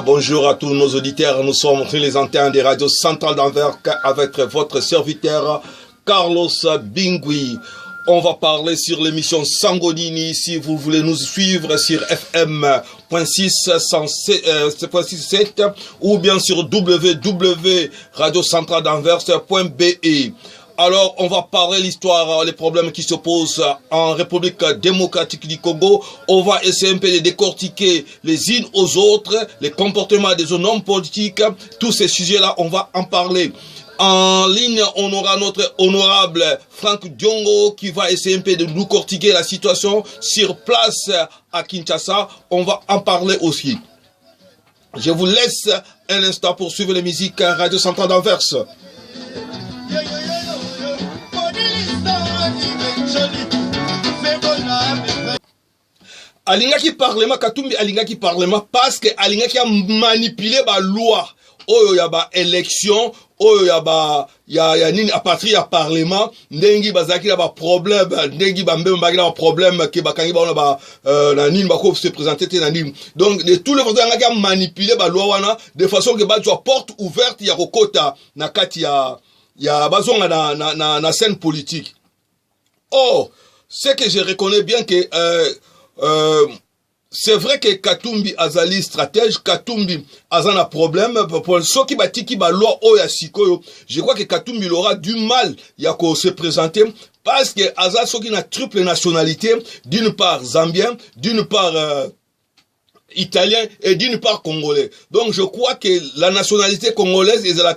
Bonjour à tous nos auditeurs, nous sommes sur les antennes des radios centrales d'Anvers avec votre serviteur Carlos Bingui. On va parler sur l'émission Sangonini. Si vous voulez nous suivre sur FM.6.7 ou bien sur www.radiocentraledanvers.be. Alors, on va parler l'histoire, les problèmes qui se posent en République démocratique du Congo. On va essayer un peu de décortiquer les unes aux autres, les comportements des hommes politiques. Tous ces sujets-là, on va en parler. En ligne, on aura notre honorable Franck Diongo qui va essayer un peu de nous cortiquer la situation sur place à Kinshasa. On va en parler aussi. Je vous laisse un instant pour suivre les musiques Radio Centrale d'Anvers. Alingaki parlement Katumbi alingaki parlement parce que alingaki a manipulé ba loi oyo ya ba élection oyo ya nini à partir ya parlement ndengi bazaki ba problème ndengi ba mbemba ba problème ke bakangi ba ba na nini ba ko se présenter na nini donc de tous les façons ngaki a manipulé ba loi wana de façon que ba soit porte ouverte ya kokota na kati ya bazonga na scène politique. Oh, c'est que je reconnais bien que c'est vrai que Katumbi azali stratège, Katumbi azana problème pour ceux qui batiki ba loi oya sikoyo. Je crois que Katumbi il aura du mal ya ko se présenter parce que azal ceux qui na triple nationalité, d'une part zambien, d'une part italien et d'une part congolais. Donc je crois que la nationalité congolaise est la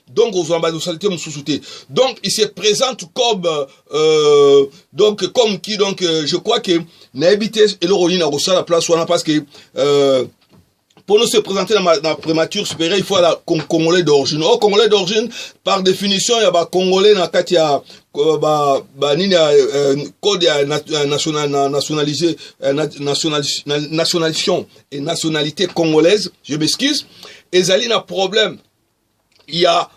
donc aux ambassadeurs mususute. Donc il se présente comme comme qui donc je crois que n'habité et le rolling à la place parce que pour nous se présenter dans la prémature supérieure, il faut la Congolais d'origine. Oh, Congolais d'origine, par définition, il y a Congolais dans Katia, code nationalisation et nationalité congolaise. Je m'excuse. Et Zali n'a problème. Il y a,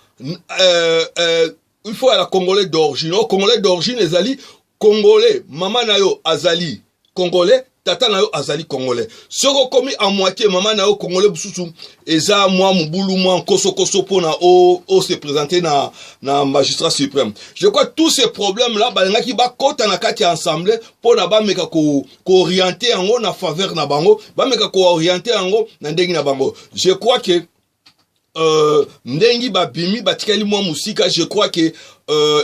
il faut la Congolais d'origine. Oh, Congolais d'origine, Zali, Congolais, maman nayo Azali, Congolais. Tata na yo azali congolais. Soko komi à moitié maman na yo congolais bususu eza moi mubulu moi koso pona o se présenter na magistrat suprême. Je crois que tous ces problèmes là balinga ki ba kota na kati ensemble pona ba meka ko orienter yango na faveur na bango, ba meka ko orienter yango na ndengi na bango. Je crois que ndengi ba bimi batikali moi musika, je crois que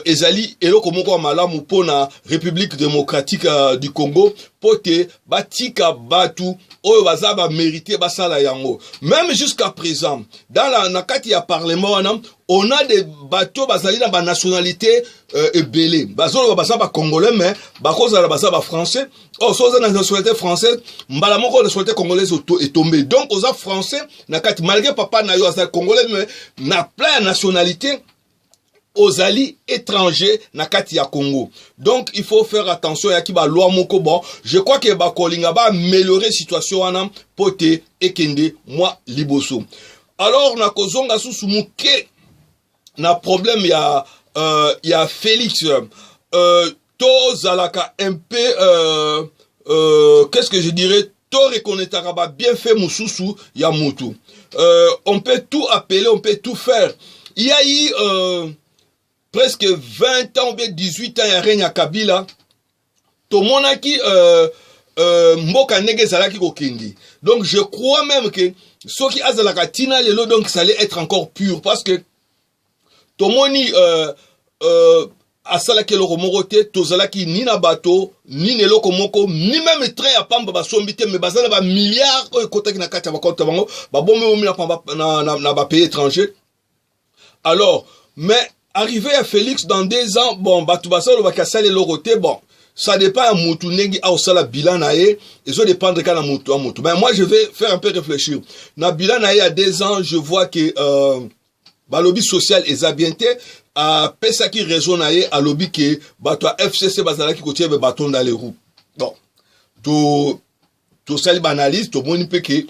ezali eloko moko malamu pona République démocratique du Congo pote batika batu oyo baza ba mérité basala yango. Même jusqu'à présent dans la nakati ya parlement on a des bateaux bazali na ba nationalité ebele bazolo baza ba congolais mais bakoza la baza ba français. Oh soza na nationalité française mbala moko nationalité congolaise est tombé. Donc oza français nakati malgré papa na yo aza congolais mais na plein nationalité aux alliés étrangers na kati ya Congo. Donc il faut faire attention à qui ba loi moko bon. Je crois que ba kolinga ba améliorer situation wana pote ekende moi liboso. Alors na kozonga susu muke na problème ya Félix to zalaka un peu qu'est-ce que je dirais to reconnaîtra ba bien fait mususu ya mutu. On peut tout appeler, on peut tout faire. Il y a eu presque 20 ans ou bien 18 ans ya règne ya Kabila tomonaki mboka ndenge zalaki kokindi. Donc je crois même que ceux qui azalaka tina lelo donc ça allait être encore pur parce que tomoni asalaki eloko moko te tozalaki ni na bato ni neloko moko ni même train ya pamba basombi te mais bazala ba milliards oyo kotaki na kati ya bakonte bango babombi na pamba na ba pays étranger. Alors mais arrivé à Félix dans 2 ans, bon, Batubasalo va casser les lorotés, bon, ça dépend à Moutou Nengi, à Osala Bilanae, et ça dépend de quand à Moutou. Mais moi, je vais faire un peu réfléchir. Na Bilanae, à 2 ans, je vois que, bah, lobby social est abienté, à Pesa qui résonne à lobby que, bah, toi, FCC, Bazala qui continue le bâton dans les roues. Bon, tout ça, l'analyse, tout le monde peut que,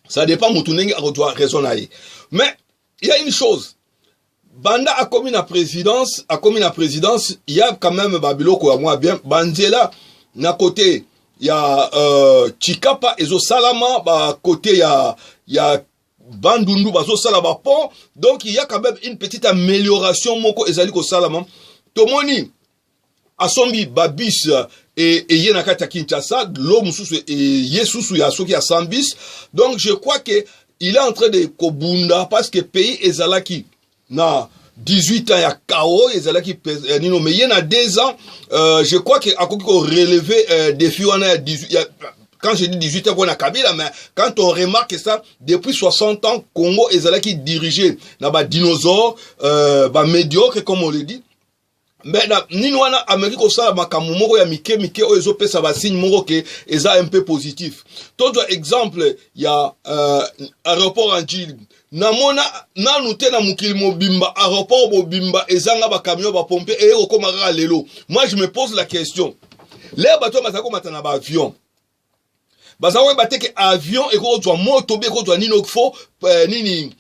ça dépend Moutou Nengi, à doit raisonner. Mais, il y a une chose. Banda a commis la présidence, il y a quand même Babiloko à moi bien. Banzela, na côté, il y a Chikapa et Salama, côté il y a Bandundu, Bazo Salama pont. Donc il y a quand même une petite amélioration moko ezaliko Salama. Tomoni Asombi Babis et Yenakata Kinshasa, l'homme sous et Yesusu Yasoki à Sambis. Donc je crois que il est en train de Kobunda parce que pays ezalaki na 18 ans il y a KO ezalaki nino mais il y en a 2 ans je crois que a relevé défi on a 18 quand je dis 18 ans on a Kabila mais quand on remarque ça depuis 60 ans Congo ezalaki dirigé na ba dinosaure ba médiocre comme on le dit. Mais nini wana Amérique au sala makambo moko ya mike o ezopesa ba signe moko ke eza un peu positif. Tout exemple il y a aéroport en Chili namona nanu te na mukili mobimba aéroport mobimba ezanga ba camion ba pompier et okomaka lelo. Moi je me pose la question. Les bateaux masako matana ba avion. Basawe bateke avion et ko to moto be ko to nino fo nini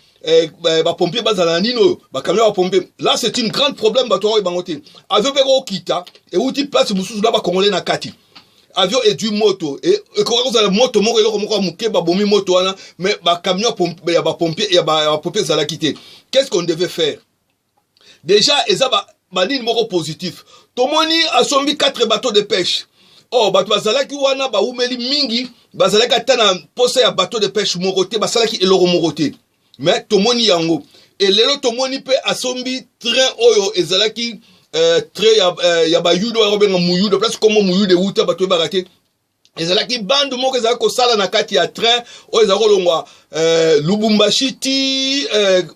ba pompier bazala nino ba camion ba pompier là c'est une grande problème bato wa bangote avion be ko kita et outi place mususu là ba congolais na kati avion et du moto et ko za moto moko eloko moko muke ba bomi moto wana mais ba camion pompier ya ba pompier ya ba pompier za la quitter. Qu'est-ce qu'on devait faire déjà eza ba nini moko positif tomoni asombi 4 bateaux de pêche. Oh bato bazalaki wana ba umeli mingi bazalaki atana posa ya bateau de pêche moroté basalaki eloko moroté. Mais tomoni yango et lelo tomoni pe asombi train oyo ezalaki train ya ba yudo robenga muyudo place comme muyudo uta bato barate ezalaki bande moko ezalaki ko sala na kati ya train oyo ezalako longwa Lubumbashi ti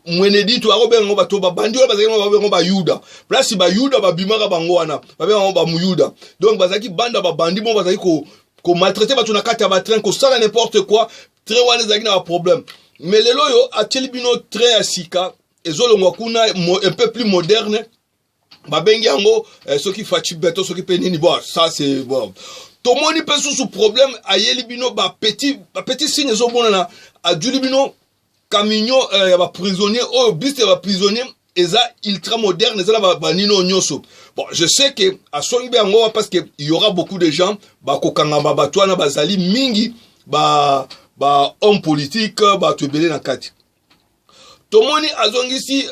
mwenedi to robenga bato ba bandi oyo bazalaki robenga ba yuda place ba yuda ba bimaka bango wana ba benga ba muyuda. Donc bazalaki bande ba bandi mo bazalaki ko maltraiter bato na kati ya ba train ko sala n'importe quoi train wana ezalaki na problème. Mais le loyo a telebino très asika ezolongwa kuna un peu plus moderne babengi yango ceux qui fati beto ceux qui penini bon ça c'est bon tomoni pe sous problème ayeli bino ba petit signe ezobona na aduli bino camion ya ba prisonnier o bus ya ba prisonnier eza ultra moderne eza ba nino nyoso. Bon je sais que à songi yango parce que il y aura beaucoup de gens ba kokanga ba batwana bazali mingi ba homme politique ba tubele na kati tomoni azongisi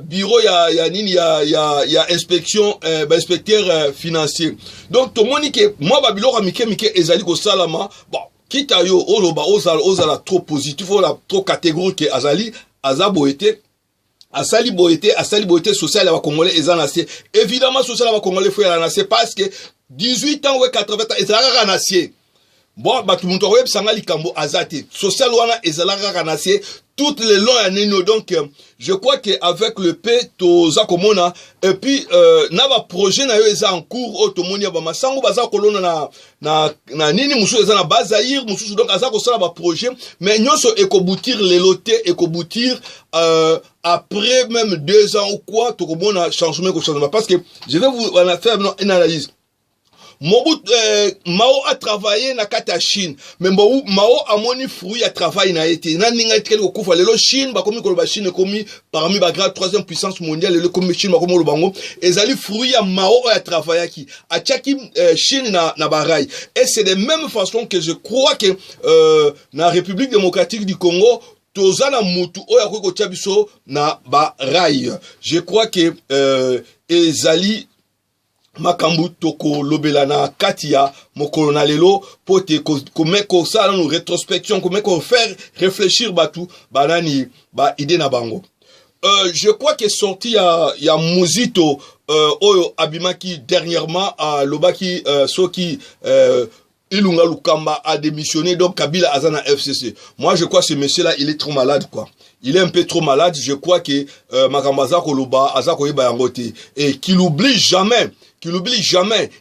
bureau ya nini ya inspection ba inspecteur financier. Donc tomoni ke moi ba biloko mike ezali ko salama bon kita yo oloba ozala trop positif ola trop catégorique azali azaboete asali boete social ya ba congolais ezanase évidemment social ya ba congolais faut ya nase parce que 18 ans ou 80 ans ezalaka nase. Bon, bah tout le monde a sanga likambo azate. Social wana ezalaka kanase toutes les longs années. Donc je crois que avec le P toza komona et puis na ba projet na yo eza en cours otomonia ba masango baza kolona na nini musu eza na bazaïr musu donc aza ko sala ba projet mais nyonso ekoboutir les lotés ekoboutir après même 2 ans ou quoi to komona changement parce que je vais vous faire une analyse. Mobutu Mao a travaillé na kata Chine mais Mao a moni fruit a travail na été na ninga tkeli ko kufa lelo Chine ba komi ko ba Chine komi parmi ba grande 3e puissance mondiale lelo komi Chine ba komi lo bango ezali fruit ya Mao a travaillé ki a tchaki Chine na barai et c'est de même façon que je crois que na République démocratique du Congo tozana mutu oya ko tchabiso na barai. Je crois que ezali makambu toko lobelana katia mokolo na lelo pote komeko sala no rétrospection komeko faire réfléchir batu banani ba idée na bango. Je crois que sorti ya Muzito oyo abimaki dernièrement à lobaki soki Ilunga Lukamba a démissionné donc Kabila Azana FCC. Moi je crois que ce monsieur là il est trop malade quoi. Il est un peu trop malade, je crois que Makambaza Koloba Azako Ibayangote et qu'il oublie jamais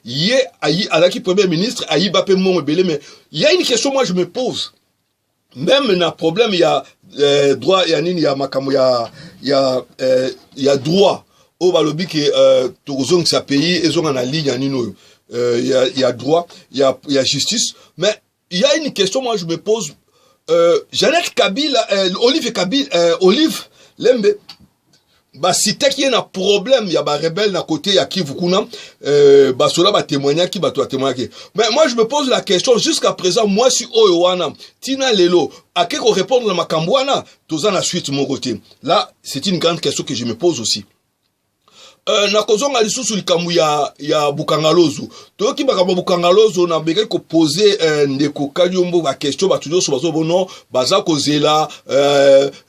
il est Alaki premier ministre Ayi Bape Momebele mais il y a une question moi je me pose. Même na problème il y a droit il y a nini il y a makamo il y a droit au balobi que tozong sa pays et zong na ligne nino il y a droit il y a justice mais il y a une question moi je me pose. Jeannette Kabila Olive Kabila Olive Lembe bah si t'as qui a un problème, il y a ba rebelle na côté ya Kivu kuna, bah cela ba témoigner qui ba toi témoigner. Mais moi je me pose la question jusqu'à présent, moi si oyoana, tina lelo, à quel qu'on répondre dans ma cambouana, tous en la suite mon côté. Là, c'est une grande question que je me pose aussi. Na kozonga lisusu likambu ya Bukangalozo. Toki bakaba Bukangalozo na beke ko poser ndeko kanyombo ba question ba toujours so bazo bono baza kozela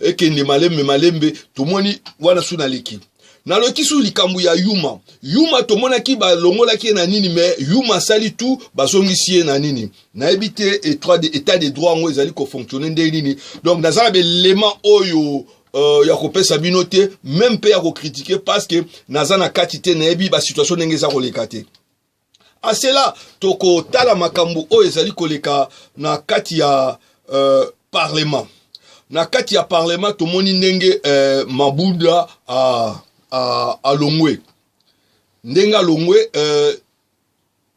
ekende malembe tomoni wana suna leki. Na loki su likambu ya Yuma tomona ki ba longola ki na nini mais Yuma sali tout bazongisi na nini. Na ebité état de droit ngo ezali ko fonctionner ndé nini. Donc nazala be l'élément oyo ya kopesa binote même pe ya ko critiquer parce que nazana katite na ebi ba situation ndenge za koleka te. A cela toko tala makambo o ezali koleka na kati ya parlement. Na kati ya parlement tomoni ndenge Mabunda à Longwe. Ndenga Longwe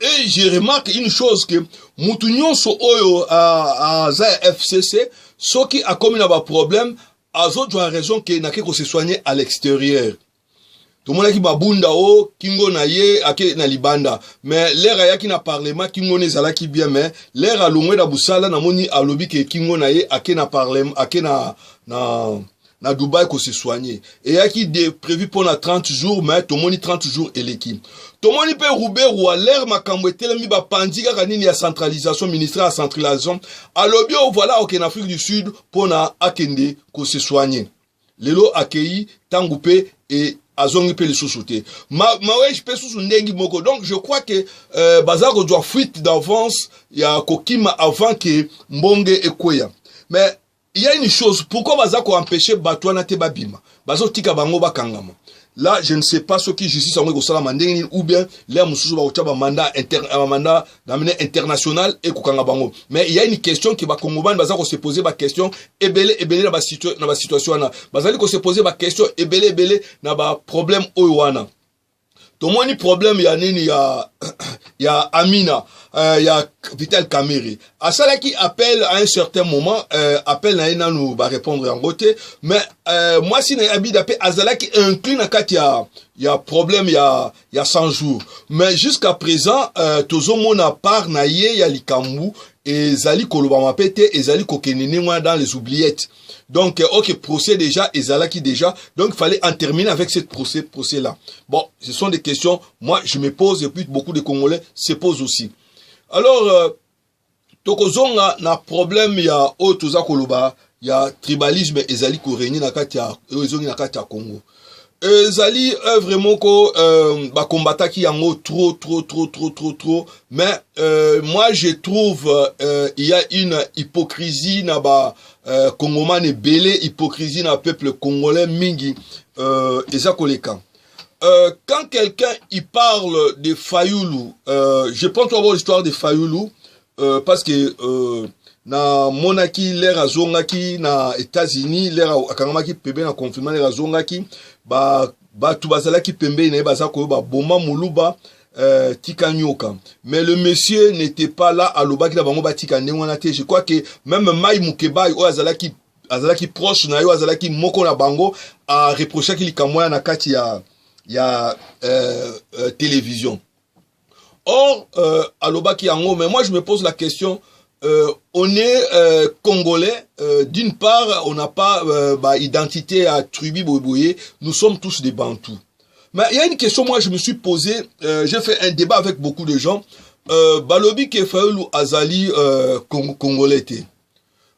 et je remarque une chose que mutunyon so oyo à FCC ce qui a commis un problème a autres raison que n'a que se soigner à l'extérieur. Tout le monde qui babunda o kingo na ye ake na libanda mais l'air ya ki na parlement kingo ne zala ki bien mais l'air a Longwe na busala na moni alobi ke kingo na ye ake na parlement ake na Dubaï ko se soigner et ya qui prévu pour na 30 jours mais to moni 30 jours et l'équipe to moni pe Roubaix à l'air makambo etelemi ba pandika kanini ya centralisation ministère à centralisation alobi o voilà au en Afrique du Sud pour na akende ko se soigner lelo akei tangupe et azongi pe le sous-sauté ouais je peux sous ndengi moko donc je crois que bazako doit fuite d'avance ya kokima avant que mbonge ekoya mais il y a une chose, pourquoi Bazako empêcher Batouana te babima? Bazo tika bango bakangama. Là, je ne sais pas ce qui justice en Salamandé ou bien les Moussou Baouchaba mandat international et Koukanga bango. Mais il y a une question qui va Kongoban Bazako se poser ma question et belé dans ma situation na. Bazali se poser ma question et belé na ba problème oyoana. Tout le monde problème ya nini ya Amina ya Vital Kamere. À ça là qui appelle à un certain moment appelle na nous va répondre en côté mais moi si na habite appel azala qui inclut na kat ya problème ya 100 jours mais jusqu'à présent tozo mona par na ye ya likambu et zali koloba mapete et zali kokenene moi dans les oubliettes. Donc, ok, procès déjà, et Zalaki déjà. Donc, il fallait en terminer avec cette procès-là. Bon, ce sont des questions, moi, je me pose, et puis beaucoup de Congolais se posent aussi. Alors, Tokozonga, na problème, il y a Otoza Koloba, il y a tribalisme, et Zali Koréni, na Katia Congo. Zali, vraiment, ba combattant qui en trop. Mais, moi, je trouve, il y a une hypocrisie, na ba, Congomane belé, hypocrisie na peuple congolais, mingi, ezakoleka. Quand quelqu'un, il parle de Fayoulou, je prends toujours l'histoire de Fayoulou, parce que, na monaki l'air azongaki na États-Unis l'air akangamaki pembe na confinement l'air azongaki ba tu bazalaki pembe na bazako ba boma muluba tikanyoka mais le monsieur n'était pas là à lobaki la bango ba tikande wana te je crois que même Mai Mukeba o azalaki proche na yo azalaki moko na bango a reprocher ki likamwa na kati ya télévision. Or à lobaki yango mais moi je me pose la question. On est congolais, d'une part, on n'a pas identité à tribu boubouye, nous sommes tous des bantous. Mais il y a une question, moi je me suis posé, j'ai fait un débat avec beaucoup de gens, Balobi Kefaoulou Azali congolais.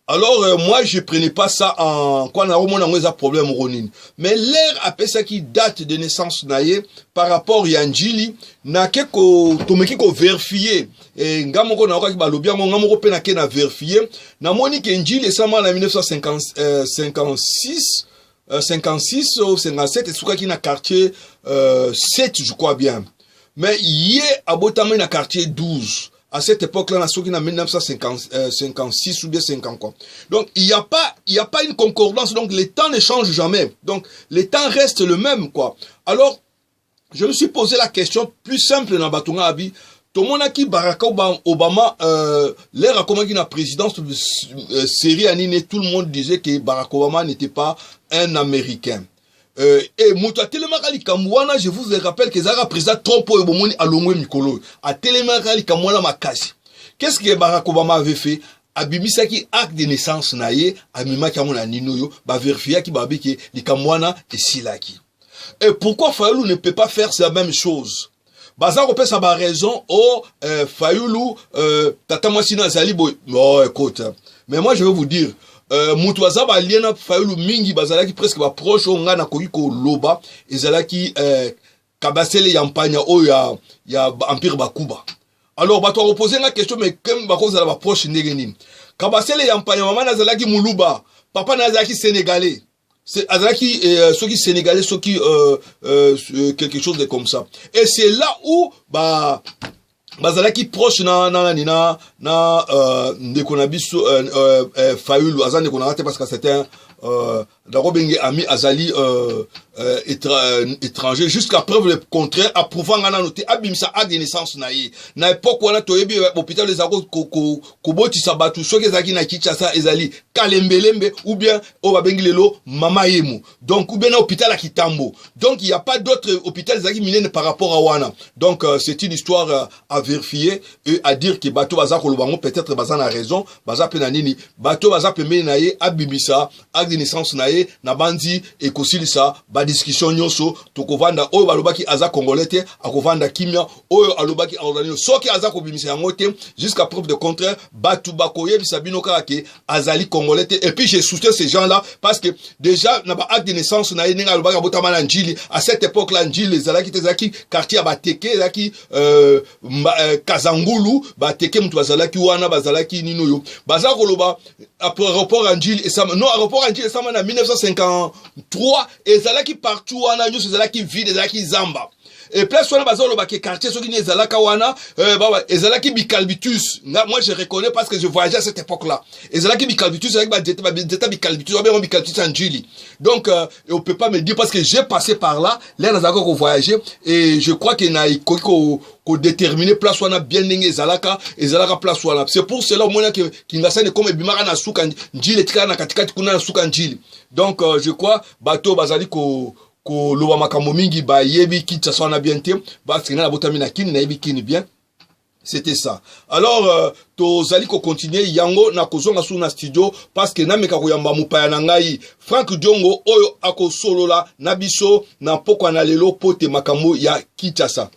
Alors moi je prenais pas ça en quoi on a un problème ronin. Mais l'air après ça qui date de naissance naïe par rapport à Yanjili n'a que tomeki ko vérifier et ngamoko na okaki balobi ngo ngamoko pe na ke na vérifier na moni ke Njili sama na 1956 56 ou 57 et souka ki na quartier 7 je crois bien. Mais yé abotama na quartier 12. À cette époque-là, on a sorti en 1956 ou bien 50 quoi. Donc, il n'y a pas une concordance. Donc, les temps ne changent jamais. Donc, les temps restent le même, quoi. Alors, je me suis posé la question plus simple dans Batunga Abi. Tout le monde a qui Barack Obama, l'air a commencé la présidence série anine, tout le monde disait que Barack Obama n'était pas un Américain. et Mouta Telemakali Kamwana, je vous rappelle que Zara président Trump et Bomoni à l'omwe Mikolo. A Telemakali Kamwana Makasi. Qu'est-ce que Barack Obama avait fait? Abimisaki acte de naissance naye, Amima Kamona Ninoyo, ba vérifier qui babi que les Kamwana et Silaki. Et pourquoi Fayoulou ne peut pas faire la même chose? Bazar opé sa ba raison, oh, Fayoulou, Tata Mwasina Zalibo, oh, écoute, mais moi je vais vous dire, Moutouaza ba liena Fayoulou mingi bazalaki presque ba proche o ngana koki ko loba ezalaki kabasele yampanya o ya empire bakuba. Alors bato a reposé la question mais comme ba cause ba proche ndenge nini. Kabasele yampanya mama nazalaki muluba, papa nazalaki sénégalais. C'est azalaki ceux qui sénégalais, ceux qui quelque chose de comme ça. Et c'est là où bazalaki proche na ndeko na biso Fayoulou azan ndeko na parce que c'était un Darobenge ami azali étranger jusqu'à preuve le contraire approuvant ngana noté abimisa a de naissance na époque wana toyebi hôpital les ago koboti sabatu soki ezaki na Kinshasa ezali kalembelembe ou bien o babengi lelo mama yemu donc ou bien na hôpital à Kitambo donc il y a pas d'autre hôpital ezaki minene par rapport à wana donc c'est une histoire à vérifier et à dire que bato baza kolobango peut-être baza na raison baza pe na nini bato baza pembe na ye abimisa a de naissance na bandi et kosilisa ba discussion nyonso tokovanda oyo balobaki aza congolais te akovanda kimia oyo alobaki ordonné soki aza kobimisa yango te jusqu'à preuve de contraire batu bakoyebisa bino kaka ke azali congolais te et puis je soutiens ces gens là parce que déjà na ba acte de naissance na ye ninga alobaki botama na njili à cette époque là njili ezalaki tezaki quartier bateke ezalaki Kazangulu bateke mutu bazalaki wana bazalaki nino yo baza koloba après aéroport à njili et ça non aéroport à njili ça en 1953 et zalaki partout wana nyuso zalaki vide zalaki zamba et place wana bazolo ba quartier soki ni zalaka wana baba ezalaki bikalbitus moi je reconnais parce que je voyageais à cette époque là ezalaki bikalbitus avec ba deta bikalbitus bien bikalbitus en Jili donc on peut pas me dire parce que j'ai passé par là là nazaka ko voyager et je crois que na ko déterminer place wana bien ndenge ezalaka place wana c'est pour cela moi que kingasane comme bimara na suka Njili tika na katikati kuna na suka Njili donc je crois bateau bazali ko loba makambo mingi ba yebi Kinshasa na bien te parce que na botami na kini na yebi kini bien c'était ça alors tozali ko continuer yango na kozonga su na studio parce que na meka koyamba mupaya na ngai Frank Diongo oyo akosolola na biso na pokwa na lelo pote makambo ya Kinshasa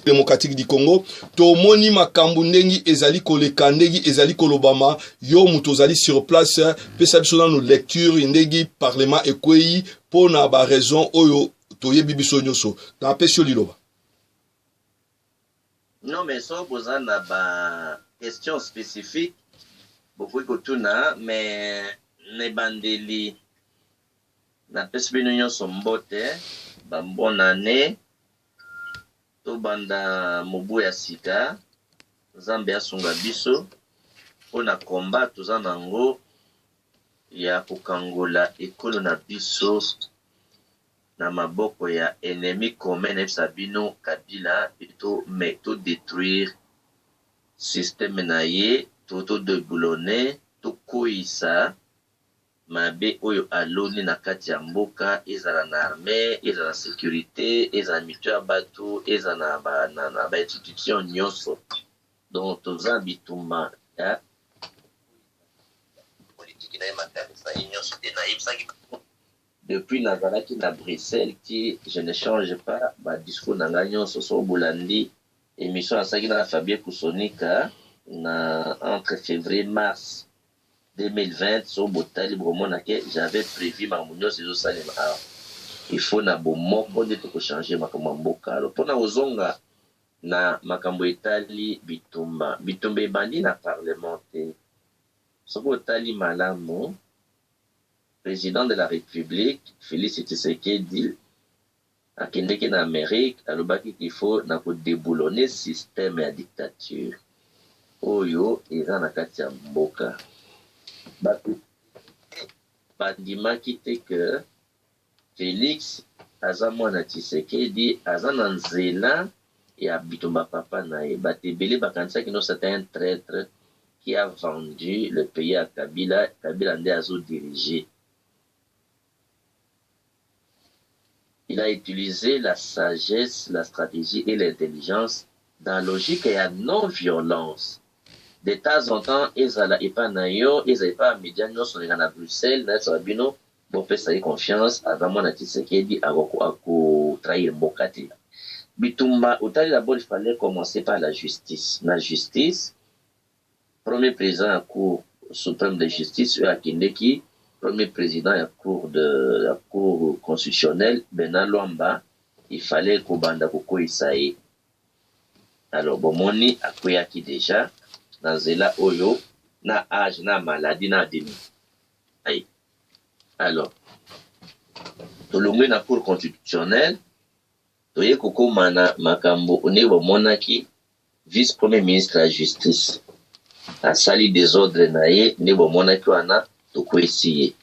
démocratique du Congo to moni makambu ndengi ezali koleka ndengi ezali kolobama yo muto zali sur place pesa biso na no lecture ndengi parlement ekwei pona ba raison oyo toyebi biso nyoso na pesio liloba non mais so bozana ba question spécifique beaucoup kotuna mais ne bandeli na pesio nyoso mbote ba bonne année banda mobu ya sika Nzambe asunga biso pona combat toza nango ya kokangola ekolo na biso na maboko ya ennemi commun na Sabino Kabila eto meto détruire système na ye to déboulonner to koisa mabe oyo aloni na kati ya mboka ezala na armée ezala na sécurité ezala mitua bato ezala na ba institution nyonso donc toza bitumba ya politique na makanisa nyonso te na yebisaki depuis nazalaki na Bruxelles qui je ne change pas ba discours na nga nyonso so bolandi émission asaki na Fabien Kusonika na entre février mars 2020 so botali bomona ke j'avais prévu mamunyo sezo salema il faut na bomoko de to changer makambo mboka alors pona ozonga na makambo etali bitumba ebandi na parlementaire so botali malamu président de la République Félix Tshisekedi akendeki na Amérique alobaki qu'il faut na ko déboulonner système ya dictature oyo eza na kati ya mboka bandimaki te que Félix aza mwana Tshisekedi aza na nzela ya bitumba papa na ye bato ebele bakanisaki no c'était un traître qui a vendu le pays à Kabila. Kabila a dirigé. Il a utilisé la sagesse, la stratégie et l'intelligence dans la logique et la non-violence. De temps en temps, ils n'avaient pas naïo, ils n'avaient pas médias, nous sommes à Bruxelles, nous sommes à Bino, bon, fait ça confiance, avant mon artiste qui dit à trahir Mbokati. Bitumba, au temps d'abord, il fallait commencer par la justice. La justice, premier président à la Cour suprême de justice, à Kindeki, premier président à la Cour constitutionnelle, Benan Luamba, il fallait qu'au Banda Koko Isaïe. Alors, bon, moni a qui déjà, dans Zela Oyo, na âge, na maladie, na demi. Aïe. Alors, tout le monde na Cour constitutionnelle, Toye Koko Mana Makambo, on est au monaki, vice-premier ministre de la justice. A sali des ordres naïe, ne au monaki wana, to ko essayer.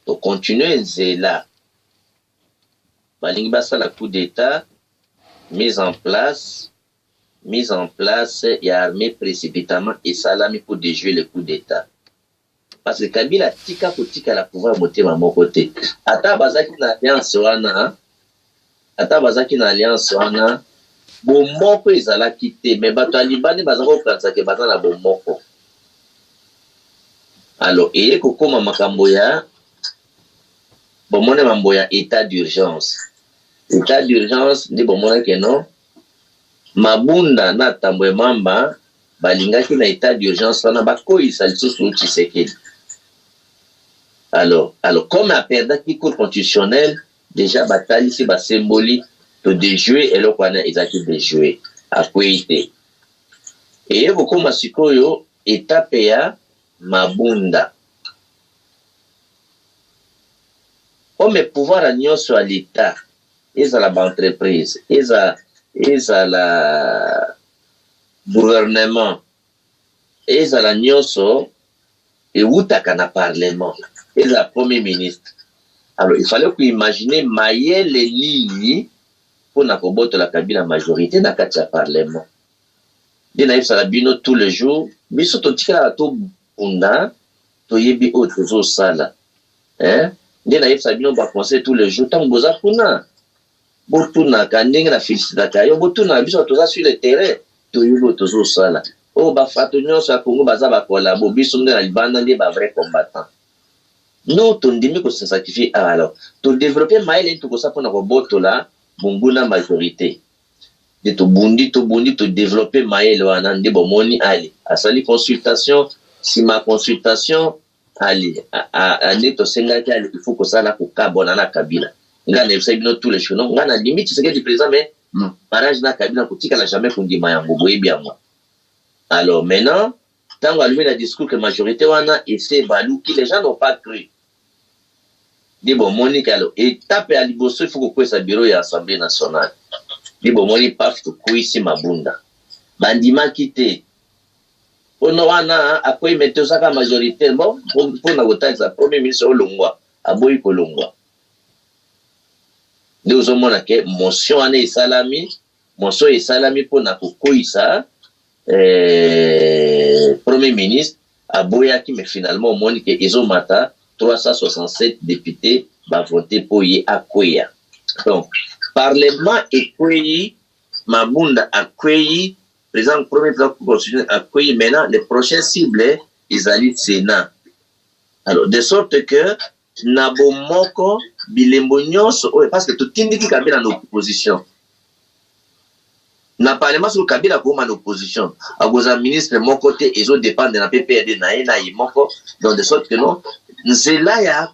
To continuer Zela. Balingi basa la coup d'État, mise en place, il y a armé précipitamment et salami pour déjouer le coup d'État. Parce que Kabila tika pour tika la pouvoir monter à mon côté. Ata bazaki na alliance wana, bon moko ezala quitté, mais bato alibani bazako kansa ke batana bon moko. Alors, et kokoma makambo ya, bon mone mambo ya état d'urgence. État d'urgence, ndi bon mone ke non, Mabunda na tambwe mamba balingaki na état d'urgence wana bakoyisa lisusu Tshisekedi. Alors comme a perdu Cour constitutionnelle, déjà batali si ba symboli to déjouer et le kwana ezaki déjouer a kwete. Et bokoma sikoyo étape ya Mabunda. Comme pouvoir à nyonso à l'état, ezala ba entreprise, ezala gouvernement, ezala nyonso et outaka na parlement, ezala premier ministre. Alors il fallait imaginer mayele nini pour na koboto la Kabila majorité na kati ya parlement. Dina ifsala bino tous les jours, biso to tikala to bunda to yebi o tozo sala. Dina ifsala bino ba conseil tous les jours tant boza kuna. Botuna kandenge na félicitaka yo botuna biso toza sur le terrain to yubo tozo sala. O ba fato nyonso ya Congo baza ba kolabo biso nde na libanda ndi ba vrai combattant. Nous tondimi ko se sacrifier alors to développer maïle to ko sa pona ko botola bunguna majorité. De to bundi to développer maïle wana ndi bomoni ali asali consultation si ma consultation ali a neto senga ki ali il faut ko sala ko kabona na Kabila. Nga ne sais bien tous les jours nga na limite c'est que du président mais barrage na Kabila kotika la jamais kondima yango boye bien moi. Alors maintenant tant allumer la discours que majorité wana et c'est balou qui les gens n'ont pas cru. Dit bon Monique alors étape à liboso il faut que ça bureau et assemblée nationale. Dit bon Monique paf to kuisi Mabunda. Bandima quitté. Ono wana akoy mettre ça comme majorité bon pour na voter ça premier ministre Olongwa aboyi Kolongwa. Nous avons que motion ane salami pour na kokoisa premier ministre aboyaki mais finalement Monique ezomata 367 députés va voter pour y akoya. Donc parlement ekweyi Mabunda akweyi président premier président constitutionnel akweyi maintenant les prochaines cibles ils allaient Sénat. Alors de sorte que nabo moko bilembo nyonso parce que tout tindiki Kabila en opposition. Na parlement sur Kabila comme en opposition. A goza ministre mon côté ils ont dépendre de la PPRD na moko donc de sorte que non nzela ya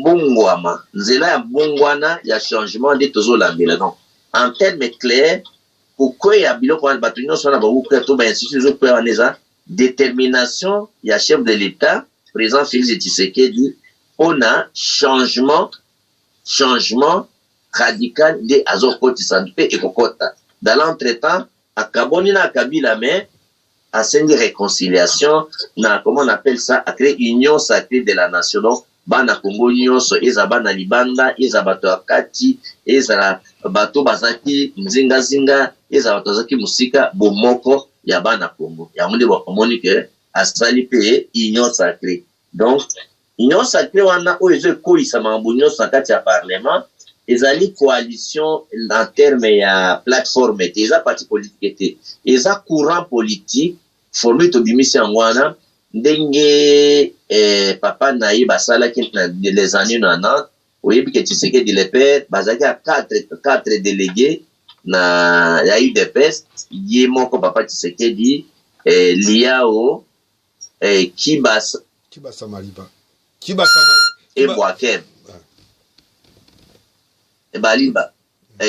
bongwama nzela ya bongwana ya changement de tozo lambela non en termes clairs pourquoi ya biloko wana bato nyonso na ba ukra to ba institution pour aneza détermination ya chef de l'état président Félix Tshisekedi on a changement radical de azokoti sanpe et kokota dans l'entretemps à Kaboni na Kabila mais à une réconciliation na comment on appelle ça à créer union sacrée de la nation donc bana Congo nyonso eza bana libanda eza bato akati eza bato bazaki nzinga eza bato zaki musika bomoko ya bana Congo ya monde ba komoni que asali pe union sacrée. Donc union sacrée wana oyo ezokolisa makambo nyonso na kati ya parlement ezali coalition en terme ya plateforme te eza parti politique te eza courant politique formé tobimisi yango wana ndenge papa na ye basalaki na les années 90 oyebi ke Tshisekedi le père bazalaki ya 4 délégués na ya UDPS ye moko papa Tshisekedi liao Kibasa Maliba et Boakem et Balimba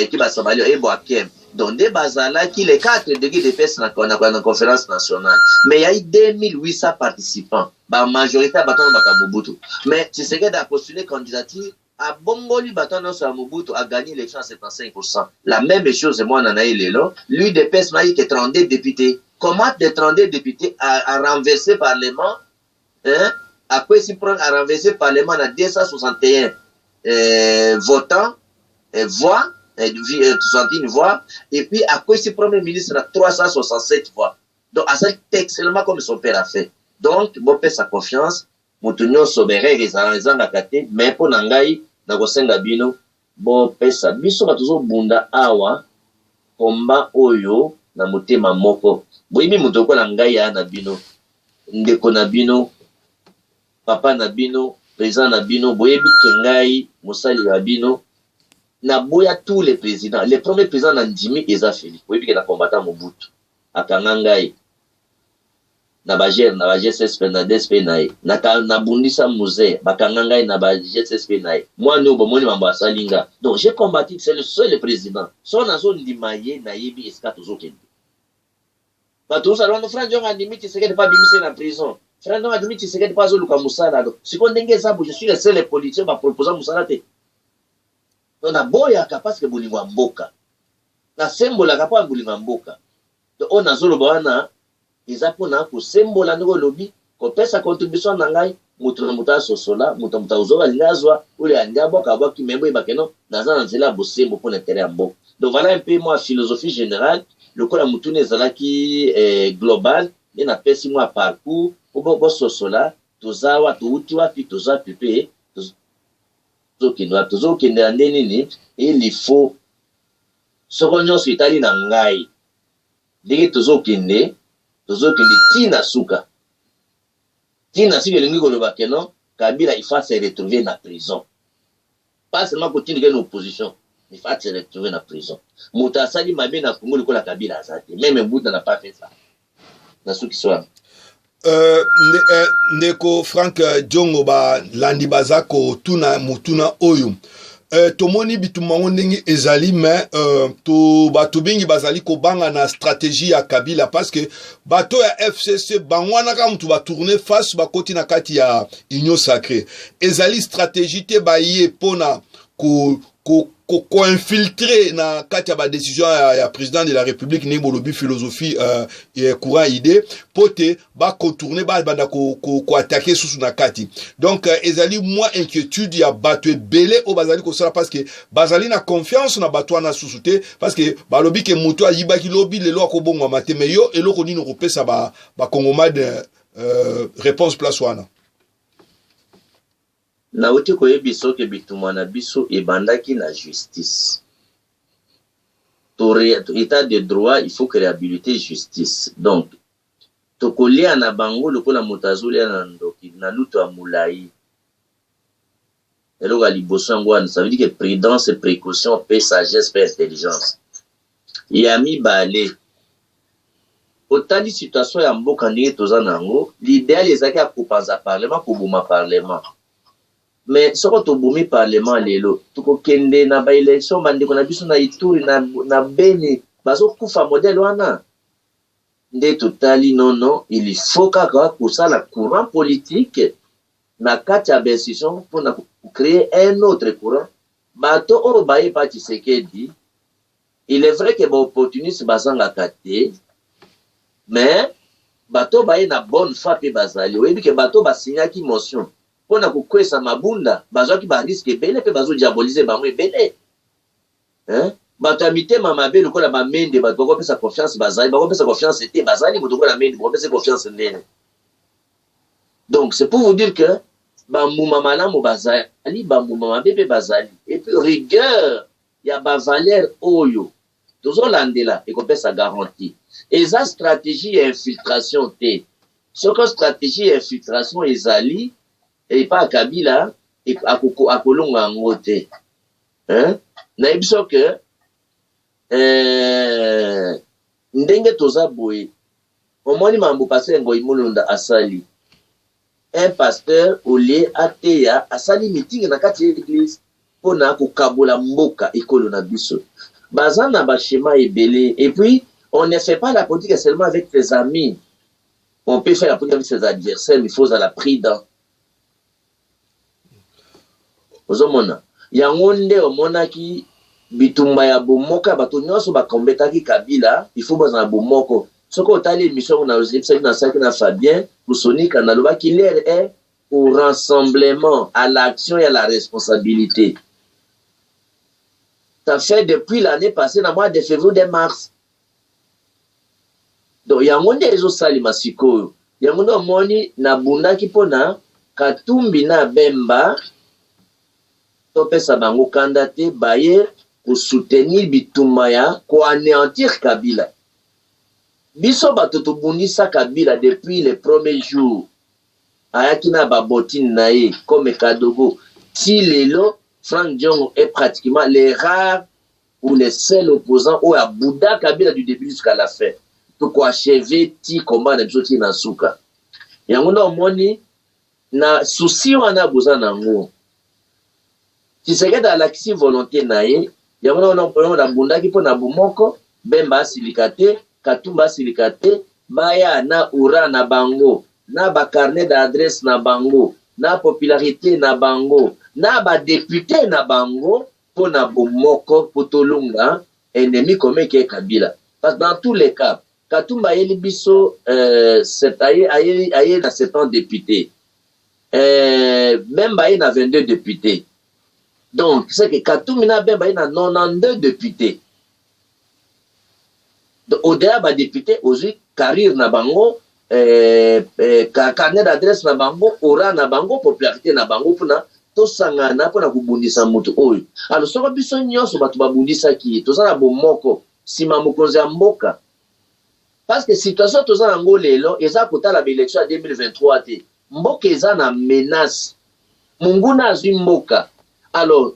Kibasa Maliba et Boakem. Donc des bazala qui les 4 délégués de PES dans la conférence nationale. Mais il y a eu 2800 participants. La majorité a battu Mobutu. Mais Tshisekedi a postulé candidature à Bongoli Batano sur Mobutu a gagné l'élection à 75%. La même chose, moi, Nanaï Lelo. Lui, de PES m'a dit que 32 députés. Comment de 32 députés a renversé le Parlement? Hein? À quoi s'y prend à renverser le Parlement à 261 votants, voix? 61 voix, et puis à quoi ce premier ministre a 367 voix. Donc, à ça, excellemment comme son père a fait. Donc, bon père sa confiance, mon tunion sobéré, les angakate, mais pour Nangaï, Nagosenga Bino, bon père sa, biso toujours bunda awa, combat oyo, na motema moko. Boimi mutoko Nangaï ya na bino, ndeko na bino, papa na bino, président na bino, boyebi kengai, musali na bino, na boya tous les présidents. Les premiers présidents Nandimi Eza Félix. Oui, puis na combattant Mobutu. A Kangangai. Na bajer, na bajer SSP na DSP nae. Na bundisa musée. Ba Kangangai na bajer SSP nae. Moi, nous, bon, moi, mamba salinga. Donc, j'ai combattu, c'est le seul président. Son azo ndimaye na yebi eska tozo kende. Ba tozo salon, frère, John Andimi, tu sais qu'il n'est pas bimisé dans la prison. Frère, John Andimi, tu sais qu'il n'est pas zo luka musala. Si on dengue ça, je suis le seul politicien qui proposant musala te. Donc, na boya parce que bolingo mboka. Na sembola kapa bolingo mboka. Donc, on a zolo bana, ils apona ko sembola ngo lobi, ko pesa contribution na ngai, mutu na muta sosola, mutu muta uzoba lingazwa, ule angabo ka ba ki membo ibakeno, na za nzela bosembo pour l'intérêt mboka. Donc voilà un peu moi philosophie générale, le ko la mutu ne zala ki global, et na pesi moi parcours, pour bo sosola, tozawa to utiwa pi toza pipe. Il faut ce qu'on sur Italie n'angai dès que tozokende tina suka tina si le ngolo bakeno Kabila il faut se retrouver dans la prison pas seulement continuer une opposition il faut se retrouver dans la prison mutasali mabe na Congo le la Kabila azate même Mbuta n'a pas fait ça na suki soa ndeko Frank Diongo ba landi bazako tuna mutuna oyo tomoni bitumango ndenge ezali mais to bato bingi bazali ko banga na stratégie ya Kabila parce que bato ya FCC bangwana ka mutu ba tourner face ba koti na kati ya union sacrée ezali stratégie te ba ye pona ko infiltrer na kati ya ba décision ya président de la République ne bolobi philosophie et courant idée pote ba contourner ba banda ko attaquer sous na kati donc ezali moins inquiétude ya bato belé au bazali ko sala parce que bazali na confiance na bato na susute parce que ba lobi ke mutu ayibaki lobi lelo ko bongo mateme yo eloko nino ko pesa ba kongomade réponse place wana na uti ko yebiso ke bitumana biso ebandaki na justice. Pour état de droit, il faut que réhabiliter justice. Donc, to kolia na bango lokola mutazuli na ndoki na luto ya mulai. Elo gali bosangwa, ça veut dire que prudence, précaution, paix, sagesse, paix, intelligence. Yami bale. Otali situation ya mboka ndenge toza nango, l'idéal ezaki ya kopanza parlement, kobuma parlement. Mais ce qu'on a parlement lelo, tout kende na ba élection bandeko na biso na Ituri na Beni, bazo kufa modèle wana. Nde totali non, il faut pour ça la courant politique na kati ya décision pour créer un autre courant. Bato o baye pa Tshisekedi, il est vrai que ba opportuniste bazanga kate, mais bato baye na bonne foi pe bazali, oui que bato ba signaki motion. On a beaucoup sa mabunda, bazo qui ba risque belé, pe bazo diaboliser ba mwe belé. Hein? Batamité mamabe le ko la ba mende ba ko pesa confiance bazali, ba ko pesa confiance était bazali mo ko la mende, ko pesa confiance ndene. Donc, c'est pour vous dire que, Bambouma Malamu Bazali, Bambouma Bébé Bazali. Et puis, rigueur, il y a ba valeur Oyo. Toujours l'andela, et qu'on peut sa garantie. Et ça, stratégie et infiltration, T. Ce que stratégie et infiltration, Ezali, et pas à Kabila, et à Kolonga Ngote. Hein? N'a eu que, ndenge toza boye, au moins, il m'a passé un goïmoulunda asali. Un pasteur, au lieu ateya, asali meeting na kati l'église, pour na kukabola mboka ekolo na biso. Bazan na ba schéma ebele, et puis, on ne fait pas la politique seulement avec les amis. On peut faire la politique avec ses adversaires, mais il faut à la prudence. Ozomona. Yangonde omonaki bitumba ya bomoka bato nyonso bakombetaki Kabila, il faut bazana bomoko. Soko otali émission na ozipsa na saki na Fabien, Moussonika na loba qui l'air est au rassemblement, à l'action et à la responsabilité. Ça fait depuis l'année passée, dans le mois de février, de mars. Donc, il y a un monde des autres salima siko. Il y a un monde na bunda ki pona, katumbi na bemba, tope sa bango kandate, baye, pour soutenir bitumaya, pour anéantir Kabila. Biso batoto bundisa Kabila depuis les premiers jours. Ayakina babotine nae, comme Kadogo. Si lelo, Frank Diongo est pratiquement les rares ou les seuls opposants au Bouddha Kabila du début jusqu'à la fin. Pour achever ti combat na biso ti na suka. Yango na omoni na souci wana boza nango. Si c'est que dans l'action volonté nae, yango na bundaki po na bomoko, bemba silikate, katumba silikate, baya na ura na bango, na ba carnet d'adresse na bango, na popularité na bango, na ba député na bango, po na bomoko, po tolunga, ennemi comme qui est Kabila. Parce que dans tous les cas, Katumba yeli biso, aye na 7 ans député. Même baye na 22 députés. Donc, c'est que Katumina ben baye na 92 députés. Donc, au-delà ba député, aussi, carrière na bango, carnet d'adresse na bango, aura na bango, popularité na bango, pour na, to sangana, pour na kubundisa mutu oyo. Alors, soko biso nyonso batu babundisa ki, to sana bomoko, sima mokonzi ya mboka. Parce que situation tous en Angolelo, et ça coûte la élection en 2023. Mboka eza na menace. Munguna azui mboka. Alors,